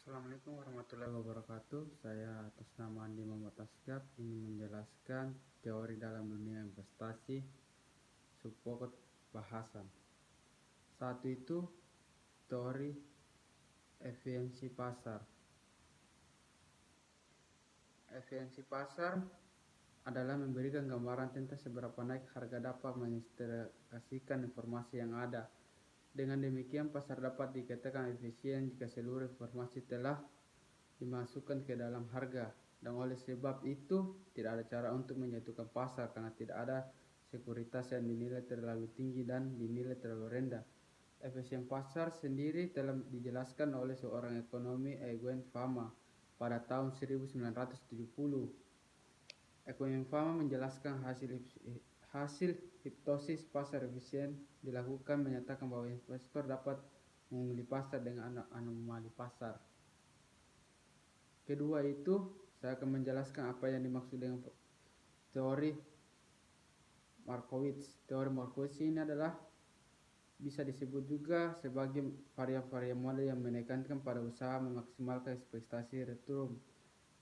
Assalamualaikum warahmatullahi wabarakatuh. Saya atas nama Andi Muhammad Asgab ingin menjelaskan teori dalam dunia investasi subpokok bahasan. Satu itu teori efisiensi pasar. Efisiensi pasar adalah memberikan gambaran tentang seberapa naik harga dapat mengintegrasikan informasi yang ada. Dengan demikian, pasar dapat dikatakan efisien jika seluruh informasi telah dimasukkan ke dalam harga, dan oleh sebab itu tidak ada cara untuk menjatuhkan pasar karena tidak ada sekuritas yang dinilai terlalu tinggi dan dinilai terlalu rendah. Efisien pasar sendiri telah dijelaskan oleh seorang ekonomi, Eugene Fama, pada tahun 1970. Eugene Fama menjelaskan hasil hipnosis pasar efisien dilakukan menyatakan bahwa investor dapat mengungguli pasar dengan anomali pasar. Kedua itu, saya akan menjelaskan apa yang dimaksud dengan teori Markowitz. Teori Markowitz ini adalah bisa disebut juga sebagai varian-varian model yang menekankan pada usaha memaksimalkan ekspektasi return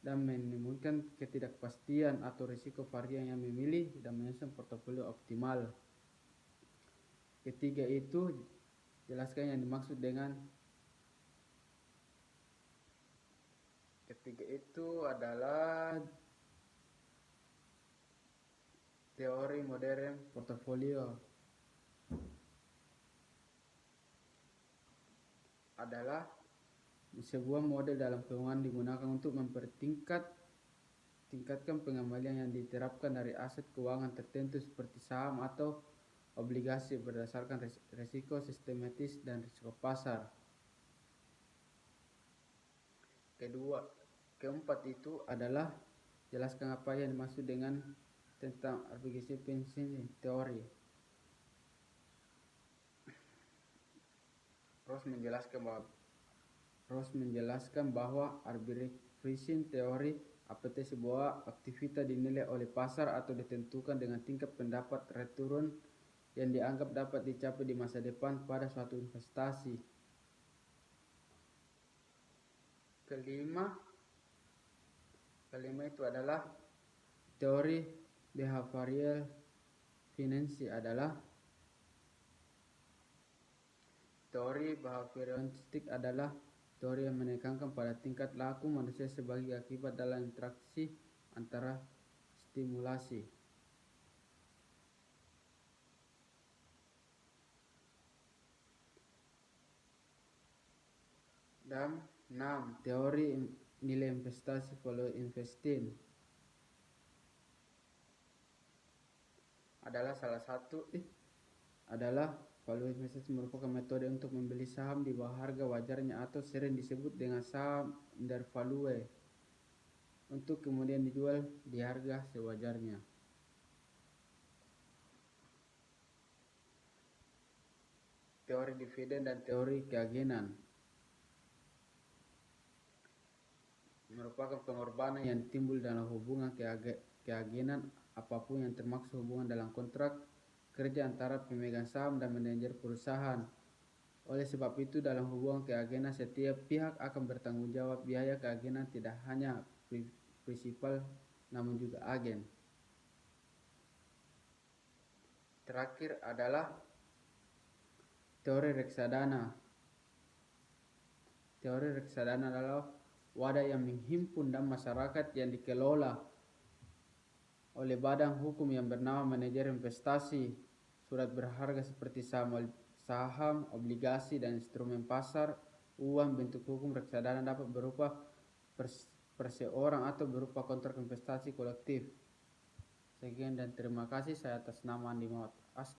dan menemukan ketidakpastian atau risiko varian yang memilih dan menyusun portofolio optimal. Ketiga itu, jelaskan yang dimaksud dengan ketiga itu adalah teori modern portofolio. Adalah sebuah model dalam keuangan digunakan untuk tingkatkan pengembalian yang diterapkan dari aset keuangan tertentu seperti saham atau obligasi berdasarkan risiko sistematis dan risiko pasar. Keempat itu adalah jelaskan apa yang dimaksud dengan tentang arbitrage pricing teori. Ross menjelaskan bahwa arbitrage pricing teori APT sebuah aktivitas dinilai oleh pasar atau ditentukan dengan tingkat pendapat return yang dianggap dapat dicapai di masa depan pada suatu investasi. Kelima itu adalah teori behavioral finance. Teori behavioralistik adalah teori yang menekankan pada tingkat laku manusia sebagai akibat dalam interaksi antara stimulasi. Dan 6. Teori nilai investasi value investing adalah value investasi merupakan metode untuk membeli saham di bawah harga wajarnya atau sering disebut dengan saham undervalue untuk kemudian dijual di harga sewajarnya. Teori dividen dan teori keagenan merupakan pengorbanan yang timbul dalam hubungan keagenan apapun yang termaksud hubungan dalam kontrak kerja antara pemegang saham dan manajer perusahaan. Oleh sebab itu, dalam hubungan keagenan setiap pihak akan bertanggung jawab biaya keagenan tidak hanya prinsipal namun juga agen. Terakhir adalah teori reksadana. Teori reksadana adalah wadah yang menghimpun dan masyarakat yang dikelola oleh badan hukum yang bernama manajer investasi. Surat berharga seperti saham, obligasi, dan instrumen pasar uang bentuk hukum reksadana dapat berupa perseorang atau berupa kontrak investasi kolektif. Sekian dan terima kasih. Saya atas nama Andi Muhammad Asgab